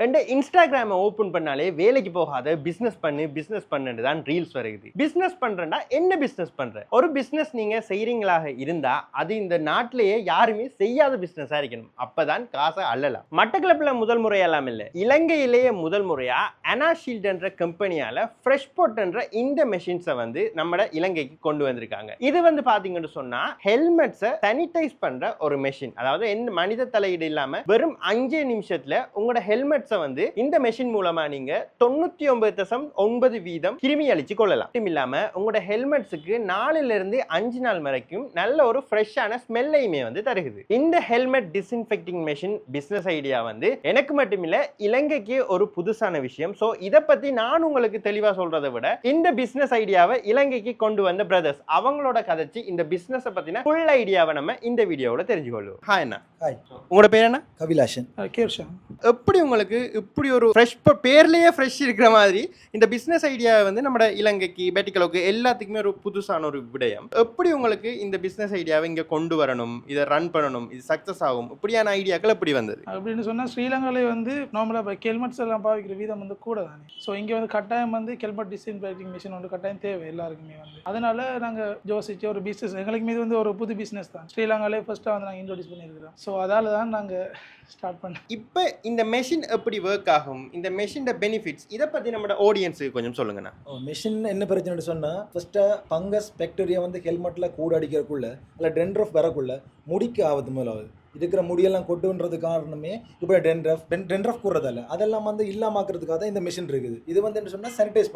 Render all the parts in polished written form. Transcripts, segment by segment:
ரெண்டு இன்ஸ்டாகிராமை ஓப்பன் பண்ணாலே வேலைக்கு போகாத பிசினஸ் பண்ணுன்னு தான் ரீல்ஸ் வருது. பிசினஸ் பண்றேன்டா என்ன பிசினஸ் பண்ற? ஒரு பிசினஸ் நீங்க செய்றீங்களாக இருந்தா அது இந்த நாட்டிலேயே யாருமே செய்யாத பிசினஸா இருக்கணும். அப்பதான் காசை அள்ளலாம். மட்டக்களப்பில் முதல் முறையெல்லாம் இல்லை, இலங்கையிலேயே முதல் முறையா அனாஷீல்ட் என்ற கம்பெனியால ஃப்ரெஷ்போர்ட் என்ற இந்த மெஷின்ஸை வந்து நம்ம இலங்கைக்கு கொண்டு வந்திருக்காங்க. இது வந்து பாத்தீங்கன்னு சொன்னா ஹெல்மெட்ஸை சானிடைஸ் பண்ற ஒரு மெஷின். அதாவது எந்த மனித தலையீடு இல்லாம வெறும் 5 நிமிஷத்துல உங்களோட ஹெல்மெட்ஸை வந்து இந்த மெஷின் மூலமா நீங்க 99.9% கிருமி அழிச்சு கொள்ளலாம். மட்டும் இல்லாம உங்களோட ஹெல்மெட்ஸுக்கு 4 இருந்து 5 நாள் வரைக்கும் நல்ல ஒரு ஃப்ரெஷ்ஷான ஸ்மெல்லையுமே வந்து தருகுது. இந்த helmet disinfecting machine business idea வந்து எனக்கு மட்டும் இல்ல இலங்கைக்கு ஒரு புதுசான விஷயம். சோ இத பத்தி நான் உங்களுக்கு தெளிவா சொல்றதை விட இந்த பிசினஸ் ஐடியாவை இலங்கைக்கு கொண்டு வந்த பிரதர்ஸ் அவங்களோட கதைச்சு இந்த பிசினஸ் பத்தின ஃபுல் ஐடியாவை நம்ம இந்த வீடியோவில் தெரிஞ்சுக்கொள்ளுவோம். ஹாய் அண்ணா. ஹாய். உங்களோட பேர் என்ன? கவிலாஷன். கேர்ஷா. எப்படி உங்களுக்கு இப்படி ஒரு ஃப்ரெஷ் பேர்லேயே ஃப்ரெஷ் இருக்கிற மாதிரி இந்த பிஸ்னஸ் ஐடியா வந்து நம்ம இலங்கைக்கு பெட்டிக்கலுக்கு எல்லாத்துக்குமே ஒரு புதுசான ஒரு விடயம். எப்படி உங்களுக்கு இந்த பிஸ்னஸ் ஐடியாவை இங்கே கொண்டு வரணும், இதை ரன் பண்ணணும், இது சக்ஸஸ் ஆகும், இப்படியான ஐடியாக்கள் எப்படி வந்தது? அப்படின்னு சொன்னால் ஸ்ரீலங்காவில் வந்து நார்மலாக இப்போ ஹெல்மெட்ஸ் எல்லாம் பாவிக்கிற வீதம் வந்து கூட தானே. ஸோ இங்கே வந்து கட்டாயம் வந்து ஹெல்மெட் டிஸ்இன்ஃபெக்டிங் மிஷின் வந்து கட்டாயம் தேவை எல்லாருக்குமே வந்து. அதனால நாங்கள் யோசிச்சு ஒரு பிஸ்னஸ் எங்களுக்கு மீது வந்து ஒரு புது பிஸ்னஸ் தான் ஸ்ரீலங்காலே ஃபர்ஸ்ட்டாக வந்து நாங்கள் இன்ட்ரோடியூஸ் பண்ணியிருக்கிறோம். ஸோ அதால் தான் நாங்கள் ஸ்டார்ட் பண்ணோம். இப்போ இந்த மெஷின் எப்படி ஒர்க் ஆகும், இந்த மெஷின் பெனிஃபிட்ஸ் இதை பற்றி நம்ம ஆடியன்ஸுக்கு கொஞ்சம் சொல்லுங்கண்ணா. மெஷின் என்ன பிரச்சனைன்னு சொன்னால் ஃபஸ்ட்டாக ஃபங்கஸ் பாக்டீரியா வந்து ஹெல்மெட்டில் கூட அடிக்கிறக்குள்ள இல்லை டென்ட்ரஃப் வரக்குள்ள முடிக்க ஆபத்து மேலாகுது. இருக்கிற முடியெல்லாம் கொட்டுன்றது காரணமே இப்போ டென்ட்ரஃப் கூடுறதால அதெல்லாம் வந்து இல்லாமக்கிறதுக்காக தான் இந்த மிஷின் இருக்குது. இது வந்து என்ன சொன்னால் சானிடைஸ்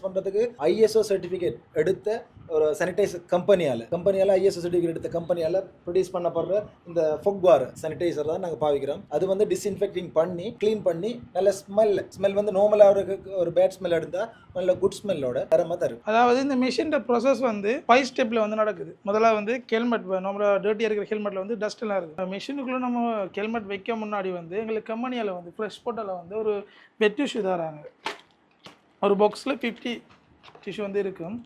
பண்ணுறதுக்கு ISO சர்டிஃபிகேட் எடுத்த ஒரு சானிடைஸ் கம்பெனியால் ISO சர்டிஃபிகேட் எடுத்த கம்பெனியால் ப்ரொடியூஸ் பண்ணப்படுற இந்த ஃபொக்வார் சானிடைசர் தான் நாங்கள் பாவிக்கிறோம். அது வந்து டிஸ்இன்ஃபெக்டிங் பண்ணி க்ளீன் பண்ணி நல்ல ஸ்மெல் வந்து நார்மலாக ஒரு பேட் ஸ்மெல் எடுத்தால் நல்ல குட் ஸ்மெல்லோட தரமாக தரும். அதாவது இந்த மிஷின் ப்ராசஸ் வந்து 5 ஸ்டெப்பில் வந்து நடக்குது. முதல்ல வந்து ஹெல்மெட் நார்மலாக டர்ட்டியாக இருக்கிற ஹெல்மெட்டில் வந்து டஸ்ட் எல்லாம் இருக்குது. மிஷினுக்குள்ளே நம்ம ஹெல்மெட் வைக்க முன்னாடி வந்து எங்களுக்கு கம்பெனியால் வந்து ஃப்ரெஷ் போட்டில் வந்து ஒரு வெட் டிஷ்யூ தராங்க. ஒரு பாக்ஸில் 50 டிஷ்யூ வந்து இருக்கும்.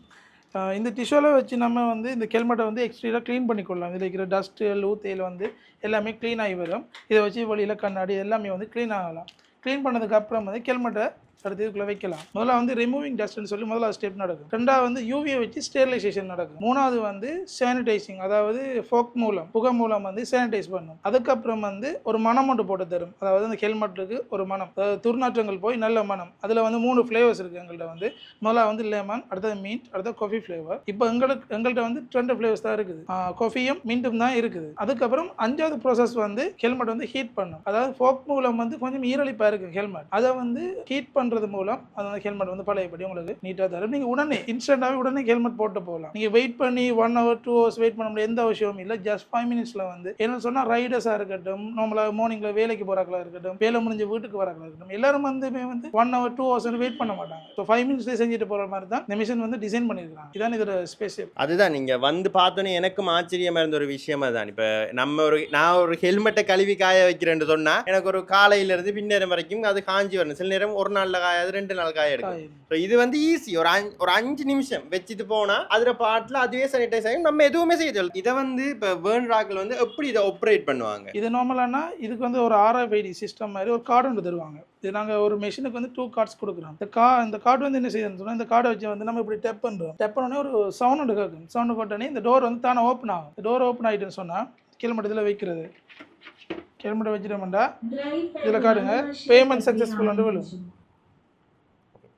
இந்த டிஷ்யூவில் வச்சு நம்ம வந்து இந்த ஹெல்மெட்டை வந்து எக்ஸ்ட்ரீலாக க்ளீன் பண்ணிக்கொள்ளலாம். இதில் இருக்கிற டஸ்ட்டு லூத்தையில் வந்து எல்லாமே க்ளீன் ஆகி வரும். இதை வச்சு வழியில் கண்ணாடி எல்லாமே வந்து க்ளீன் ஆகலாம். க்ளீன் பண்ணதுக்கப்புறம் வந்து ஹெல்மெட்டை அடுத்து இதுக்குள்ளே வைக்கலாம். முதல்ல வந்து ரிமூவிங் டஸ்ட்னு சொல்லி முதல்ல ஸ்டெப் நடக்கும். ரெண்டாவது வந்து யூவியை வச்சு ஸ்டெரிலைசேஷன் நடக்கும். மூணாவது வந்து சானிடைசிங், அதாவது ஃபோக் மூலம் புகை மூலம் வந்து சானிடைஸ் பண்ணும். அதுக்கப்புறம் வந்து ஒரு மனம் ஒன்று போட்டு தரும். அதாவது அந்த ஹெல்மெட்டுக்கு ஒரு மனம், அதாவது துர்நாற்றங்கள் போய் நல்ல மனம். அதில் வந்து 3 ஃப்ளேவர்ஸ் இருக்குது எங்கள்கிட்ட வந்து. முதல்ல வந்து லெமன், அடுத்தது மீன்ட், அடுத்தது காஃபி ஃப்ளேவர். இப்போ எங்கள்கிட்ட வந்து 2 ஃப்ளேவர்ஸ் தான் இருக்குது. காஃபியும் மீண்டும் தான் இருக்குது. அதுக்கப்புறம் 5வது ப்ராசஸ் வந்து ஹெல்மெட் வந்து ஹீட் பண்ணும். அதாவது ஃபோக் மூலம் வந்து கொஞ்சம் ஈரலிப்பாக இருக்குது ஹெல்மெட். அதை வந்து ஹீட் பண்ணுறது மூலம் அது வந்து ஹெல்மெட் வந்து பழையபடி உங்களுக்கு நீட்டாக தரும். நீங்கள் உடனே இன்ஸ்டன்டாகவே உடனே ஹெல்மெட் போட்டு போகலாம். நீங்கள் வெயிட் பண்ணி 1 hour 2 hours வெயிட் பண்ண முடியாது, எந்த அவசியமும் இல்லை. ஜஸ்ட் 5 minutesல வந்து என்ன சொன்னால் ரைடர்ஸாக இருக்கட்டும், நம்மளாக மார்னிங்கில் வேலைக்கு போகிறாங்களா இருக்கட்டும், வேலை முடிஞ்சு வீட்டுக்கு வராங்களா இருக்கட்டும், எல்லாரும் வந்து 1 hour 2 hours வெயிட் பண்ண மாட்டாங்க. ஸோ 5 minutesல செஞ்சுட்டு போகிற மாதிரி தான் இந்த மிஷின் வந்து டிசைன் பண்ணியிருக்காங்க. இதான் இதோட ஸ்பெஷல். அதுதான் நீங்கள் வந்து பார்த்தோன்னே எனக்கும் ஆச்சரியமாக இருந்த ஒரு விஷயமா தான். இப்போ நான் ஒரு ஹெல்மெட்டை கழுவி காய வைக்கிறேன்னு சொன்னால் எனக்கு ஒரு காலையிலேருந்து பின்னேரம் வரைக்கும் அது காஞ்சி வரணும். சில நேரம் ஒரு நாளில் காயாது, 2 நாள் காய எடுக்கும். ஸோ இது வந்து ஈஸி. ஒரு 5 நிமிஷம் வச்சுட்டு போனால் அதில் பாட்டில் அதுவே சானிடைஸ் ஆகும். நம்ம எதுவுமே செய்ய. இதை வந்து இப்போ வேர்ன்ராக்கள் வந்து எப்படி இதை ஆப்ரேட் பண்ணுவாங்க? இது நார்மலானா இதுக்கு வந்து ஒரு RFID சிஸ்டம் மாதிரி ஒரு கார்டு ஒன்று தருவாங்க. இது நாங்கள் ஒரு மெஷினுக்கு வந்து 2 cards கொடுக்குறோம். இந்த கார்டு வந்து என்ன செய்யுதுன்னு சொன்னால், இந்த கார்டை வச்சு வந்து நம்ம இப்படி டெப் பண்ணுறோம். டெப் பண்ணோடனே ஒரு சவுண்ட் ஒன்று கேட்கும். சவுண்டு போட்டோன்னே இந்த டோர் வந்து தானே ஓப்பன் ஆகும். இந்த டோர் ஓப்பன் ஆகிட்டுன்னு சொன்னால் ஹெல்மெட் இதில் வைக்கிறது. ஹெல்மெட்டை வச்சுட்டோம்டா இதில் காட்டுங்க பேமெண்ட் சக்ஸஸ்ஃபுல் வந்து விழும்.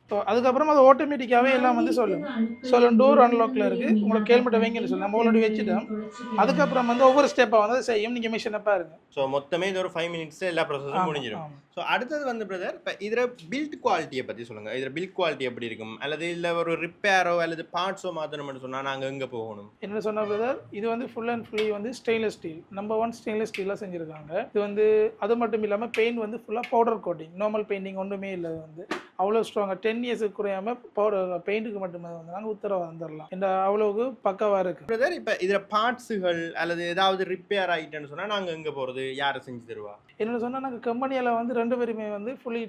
ஸோ அதுக்கப்புறம் அது ஆட்டோமேட்டிக்காகவே எல்லாம் வந்து சொல்லும் டோர் அன்லாக்ல இருக்குது, உங்களுக்கு ஹெல்மெட்டை வைங்கன்னு சொல்லி நம்ம ஆல்ரெடி வச்சுட்டோம். அதுக்கப்புறம் வந்து ஒவ்வொரு ஸ்டெப்பாக வந்து அதை செய்யும். நீங்கள் மிஷினை பாருங்க. ஸோ மொத்தமே இது ஒரு 5 minutes எல்லா ப்ராசஸும் முடிஞ்சிடும். ஸோ அடுத்தது வந்து பிரதர், இப்போ இதில் பில்ட் குவாலிட்டியை பற்றி சொல்லுங்கள். இதில் பில்ட் குவாலிட்டி எப்படி இருக்கும், அல்லது இல்லை ஒரு ரிப்பேரோ அல்லது பார்ட்ஸோ மாற்றணும்னு சொன்னால் நாங்கள் எங்கே போகணும்? என்ன சொன்னால் பிரதர், இது வந்து ஃபுல் அண்ட் ஃபுல்லி வந்து ஸ்டெயின்லெஸ் ஸ்டீல், நம்பர் 1 ஸ்டெயின்லெஸ் ஸ்டீலாக செஞ்சுருக்காங்க. இது வந்து அது மட்டும் இல்லாமல் பெயிண்ட் வந்து ஃபுல்லாக பவுடர் கோட்டிங், நார்மல் பெயிண்டிங் ஒன்றுமே இல்லை. வந்து அவ்வளோ ஸ்ட்ராங்காக 10 10 இயர்ஸுக்கு குறையாம பவுடர் பெயிண்ட்டுக்கு மட்டுமே வந்து நாங்கள் உத்தரவாதம் தரலாம் என்ற அவ்வளவுக்கு பக்கவா இருக்கு. பிரதர் இப்போ இதில் பார்ட்ஸுகள் அல்லது ஏதாவது ரிப்பேர் ஆகிட்டேன்னு சொன்னால் நாங்கள் எங்கே போகிறது, யாரை செஞ்சு தருவா? என்னென்னு சொன்னால் நாங்கள் கம்பெனியில் வந்து 2 பேருமே வந்து ஃபுல்லி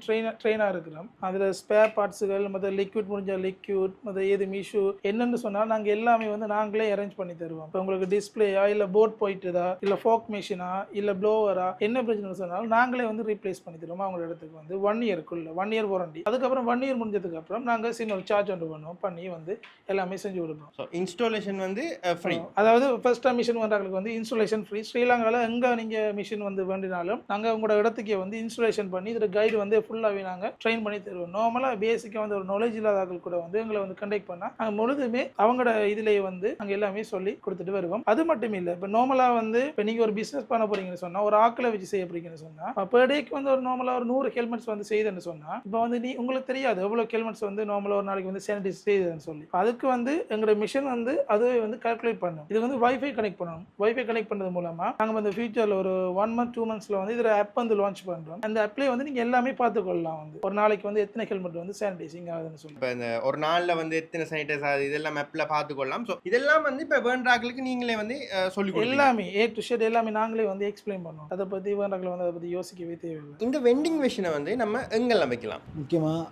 ட்ரெயினாக இருக்கிறோம். அதில் ஸ்பேர் பார்ட்ஸுகள் மற்ற லிக்விட் முடிஞ்ச லிக்விட் மற்ற ஏது மிஷு என்னென்னு சொன்னால் நாங்கள் எல்லாமே வந்து நாங்களே அரேஞ்ச் பண்ணி தருவோம். இப்போ உங்களுக்கு டிஸ்பிளேயா இல்லை போர்ட் போயிட்டுதா இல்லை ஃபோக் மிஷினா இல்லை ப்ளோவரா என்ன பிரச்சனை சொன்னாலும் நாங்களே வந்து ரீப்ளேஸ் பண்ணி தருவோம். அவங்களோட இடத்துக்கு வந்து 1 இயர்க்குள்ள 1 இயர் வாரண்டி. அதுக்கப்புறம் 1 இயர் முடிஞ்சதுக்கு அப்புறம் நாங்கள் சின்ன ஒரு சார்ஜ் ஒன்று பண்ணுவோம், பண்ணி வந்து எல்லாமே செஞ்சு கொடுப்போம். ஸோ இன்ஸ்டாலேஷன் வந்து ஃப்ரீ. அதாவது ஃபர்ஸ்ட் டைம் மிஷின் வந்தாங்களுக்கு வந்து இன்ஸ்டாலேஷன் ஃப்ரீ. ஸ்ரீலங்காவில் எங்கே நீங்கள் மிஷின் வந்து வேண்டினாலும் நாங்கள் உங்களோட இடத்துக்கே வந்து இன்ஸ்டாலேஷன் பண்ணி இதில் கைடு வந்து ஃபுல்லாகவே நாங்கள் ட்ரெயின் பண்ணி தருவோம். நார்மலாக பேசிக்காக வந்து ஒரு நாலேஜ் இல்லாதாக்கள் கூட வந்து எங்களை வந்து கண்டெக்ட் பண்ணால் நாங்கள் முழுதுமே அவங்களோட இதிலேயே வந்து நாங்கள் எல்லாமே சொல்லி கொடுத்துட்டு வருவோம். அது மட்டும் இல்லை, இப்போ நார்மலாக வந்து இப்போ நீங்கள் ஒரு பிஸ்னஸ் பண்ண போறீங்கன்னு சொன்னால், ஒரு ஆக்களை வச்சு செய்ய போறீங்கன்னு சொன்னால் பெர் டேக்கு வந்து ஒரு நார்மலாக ஒரு 100 ஹெல்மெட்ஸ் வந்து செய்யுதுன்னு சொன்னால், இப்போ வந்து உங்களுக்கு தெரியாது எவ்வளோ ஹெல்மெட்ஸ் வந்து நார்மலாக ஒரு நாளைக்கு வந்து சானிடைஸ் செய்யுதுன்னு சொல்லி. அதுக்கு வந்து எங்களோட மிஷின் வந்து அதுவே வந்து கால்குலேட் பண்ணும். இது வந்து வைஃபை கனெக்ட் பண்ணணும். வைஃபை கனெக்ட் பண்ணது மூலமாக நாங்கள் வந்து ஃபியூச்சரில் ஒரு 1 month 2 monthsல வந்து இதில் ஆப் வந்து லான்ச் பண்ணுறோம். அந்த ஆப்லேயே வந்து நீங்கள் எல்லாமே பார்த்துக்கொள்ளலாம். வந்து ஒரு நாளைக்கு வந்து எத்தனை ஹெல்மெட் வந்து சானிடைசிங் ஆகுதுன்னு சொல்லி, இப்போ இந்த ஒரு நாளில் வந்து எத்தனை சானிடைஸ் ஆகுது இதெல்லாம் ஆப்பில் பார்த்துக்கொள்ளலாம். ஸோ இதெல்லாம் வந்து இப்போ வேண்டாக்களுக்கு நீங்களே வந்து சொல்லி எல்லாமே ஏ டு ஷேட் எல்லாமே நாங்களே வந்து எக்ஸ்பிளைன் பண்ணுவோம். அதை பற்றி வேண்டாக்களை வந்து அதை பற்றி யோசிக்கவே தேவையில்லை. இந்த வெண்டிங் மிஷினை வந்து நம்ம எங்கெல்லாம் வைக்கலாம்? முக்கியமாக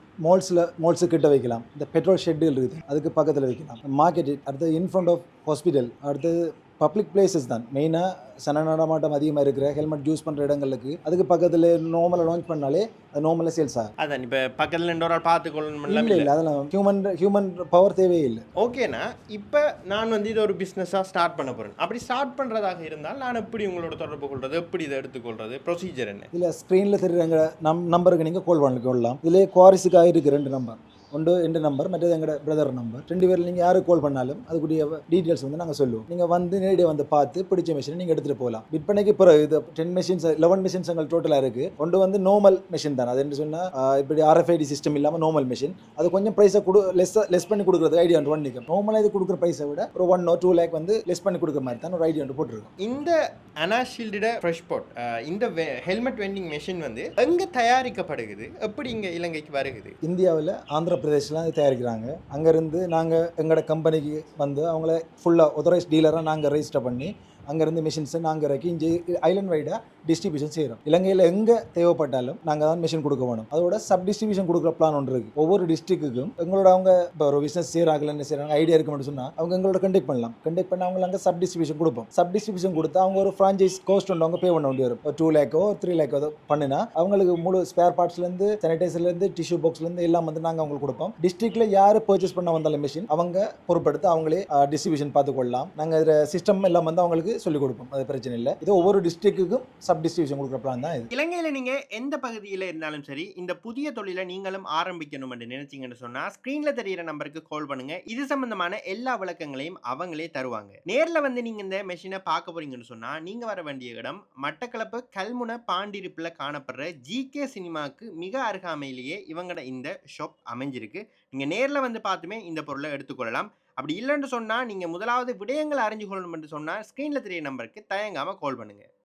மால்ஸு கிட்ட வைக்கலாம். இந்த பெட்ரோல் ஷெட்டுகள் இருக்குது அதுக்கு பக்கத்தில் வைக்கலாம். மார்க்கெட், அடுத்து இன் ஃப்ரண்ட் ஆஃப் ஹாஸ்பிட்டல், அடுத்து பப்ளிக் பிளேசஸ் தான் மெயினாக சன நடமாட்டம் அதிகமாக இருக்கிற ஹெல்மெட் யூஸ் பண்ணுற இடங்களுக்கு அதுக்கு பக்கத்தில் நார்மலாக லான்ச் பண்ணாலே அது நார்மலாக சேல்ஸ் ஆகும். அதான் இப்போ பக்கத்தில் 2 ஒரு ஆள் பார்த்துக்கொள்ளணும் இல்லை, அதெல்லாம் ஹியூமன் பவர் தேவையே இல்லை. ஓகேண்ணா, இப்போ நான் வந்து இதை ஒரு பிஸ்னஸாக ஸ்டார்ட் பண்ண போகிறேன். அப்படி ஸ்டார்ட் பண்ணுறதாக இருந்தால் நான் எப்படி உங்களோட தொடர்பு கொள்வது, எப்படி இதை எடுத்துக்கொள்வது, ப்ரொசீஜர் என்ன? இல்லை, ஸ்க்ரீனில் தெரியுறாங்க நம்பருக்கு நீங்கள் கால் பண்ணிக்கொள்ளலாம். இதிலே குவாரிஸுக்காக இருக்குது 2 நம்பர். ஒன்று எந்த நம்பர், மற்றது எங்களோட பிரதர் நம்பர். 2 பேரில் நீங்கள் யாருக்கு கால் பண்ணாலும் அதுக்குரிய டீட்டெயில்ஸ் வந்து நாங்கள் சொல்லுவோம். நீங்கள் வந்து நேரடியாக வந்து பார்த்து பிடிச்ச மிஷினை நீங்கள் எடுத்துகிட்டு போகலாம். விற்பனைக்கு பிறகு இது 10 மிஷின்ஸ் 11 மிஷின்ஸ் எங்கள் டோட்டலாக இருக்குது. ஒன்று வந்து நார்மல் மிஷின் தான். அது என்ன சொன்னால் இப்படி RFID சிஸ்டம் இல்லாமல் நார்மல் மிஷின். அது கொஞ்சம் ப்ரைஸை லெஸ் பண்ணி கொடுக்குறது ஐடியா ஒன்று பண்ணிக்கும். நார்மலாக இது கொடுக்குற ப்ரைஸை விட ஒரு 1 or 2 lakh வந்து லெஸ் பண்ணி கொடுக்குற மாதிரி தான் ஒரு ஐடியா ஒன்று போட்டிருக்கோம். இந்த அனாஷீல்டு ஃப்ரெஷ் பாட் இந்த ஹெல்மெட் வெண்டிங் மிஷின் வந்து எங்கே தயாரிக்கப்படுகிறது, எப்படி இங்கே இலங்கைக்கு வருகிறது? இந்தியாவில் ஆந்திர பிரதேஷ்லாம் இது தயாரிக்கிறாங்க. அங்கேருந்து நாங்கள் எங்களோட கம்பெனிக்கு வந்து அவங்கள ஃபுல்லாக ஆத்தரைஸ் டீலராக நாங்கள் ரெஜிஸ்டர் பண்ணி அங்கேருந்து மிஷின்ஸை நாங்கள் இறக்கி இங்கே ஐலண்ட் வைடாக டிஸ்ட்ரிபியூஷன் செய்கிறோம். இலங்கையில் எங்கே தேவைப்பட்டாலும் நாங்கள் தான் மிஷின் கொடுக்க வேணும். அதோட சப் டிஸ்ட்ரிபியூஷன் கொடுக்குற பிளான் ஒன்று இருக்குது. ஒவ்வொரு டிஸ்ட்ரிக்ட்டுக்கும் எங்களோட அவங்க இப்போ ஒரு பிஸ்னஸ் செய்கிறாங்க, என்ன செய்கிறாங்க ஐடியா இருக்குன்னு சொன்னால் அவங்க எங்களோட கண்டெக்ட் பண்ணலாம். கண்டெக்ட் பண்ணி அவங்க அங்கே சப் டிஸ்ட்ரிபியூஷன் கொடுப்போம். சப் டிஸ்ட்ரிபியூஷன் கொடுத்து அவங்க ஒரு ஃப்ரான்ச்சைஸ் கோஸ்ட் ஒன்று அவங்க பே பண்ண வேண்டி வரும். ஒரு 2 lakh or 3 lakh பண்ணினா அவங்களுக்கு முழு ஸ்பேர் பார்ட்ஸ்லேருந்து சானிடைசர்லேருந்து டிஷ்யூ பாக்ஸ்லேருந்து எல்லாம் வந்து நாங்கள் அவங்களுக்கு கொடுப்போம். டிஸ்ட்ரிக்டில் யார் பர்ச்சேஸ் பண்ண வந்தாலும் மிஷின் அவங்க பொறுப்படுத்து அவங்களே டிஸ்ட்ரிபியூஷன் பார்த்துக்கொள்ளலாம். நாங்கள் இதில் சிஸ்டம் எல்லாம் வந்து அவங்களுக்கு சொல்லிக் கொடுப்போம். அது பிரச்சனை இல்லை. இது ஒவ்வொரு டிஸ்ட்ரிக்ட்டுக்கும் சப் டிஸ்ட்ரிபியூஷன் கொடுக்குற பிளான் தான் இது. இலங்கையில் நீங்கள் எந்த பகுதியில் இருந்தாலும் சரி, இந்த புதிய தொழிலை நீங்களும் ஆரம்பிக்கணும் என்று நினைச்சீங்கன்னு சொன்னால் ஸ்க்ரீனில் தெரிகிற நம்பருக்கு கால் பண்ணுங்க. இது சம்பந்தமான எல்லா விளக்கங்களையும் அவங்களே தருவாங்க. நேரில் வந்து நீங்கள் இந்த மெஷினை பார்க்க போறீங்கன்னு சொன்னால் நீங்கள் வர வேண்டிய இடம் மட்டக்களப்பு கல்முனை பாண்டிருப்பில் காணப்படுற GK சினிமாவுக்கு மிக அருகாமையிலேயே இவங்களோட இந்த ஷாப் அமைஞ்சிருக்கு. நீங்கள் நேரில் வந்து பார்த்துமே இந்த பொருளை எடுத்துக்கொள்ளலாம். அப்படி இல்லைன்னு சொன்னால் நீங்கள் முதலாவது விடயங்களை அறிஞ்சு கொள்ளணும் என்று சொன்னால் ஸ்க்ரீனில் தெரிய நம்பருக்கு தயங்காமல் கால் பண்ணுங்கள்.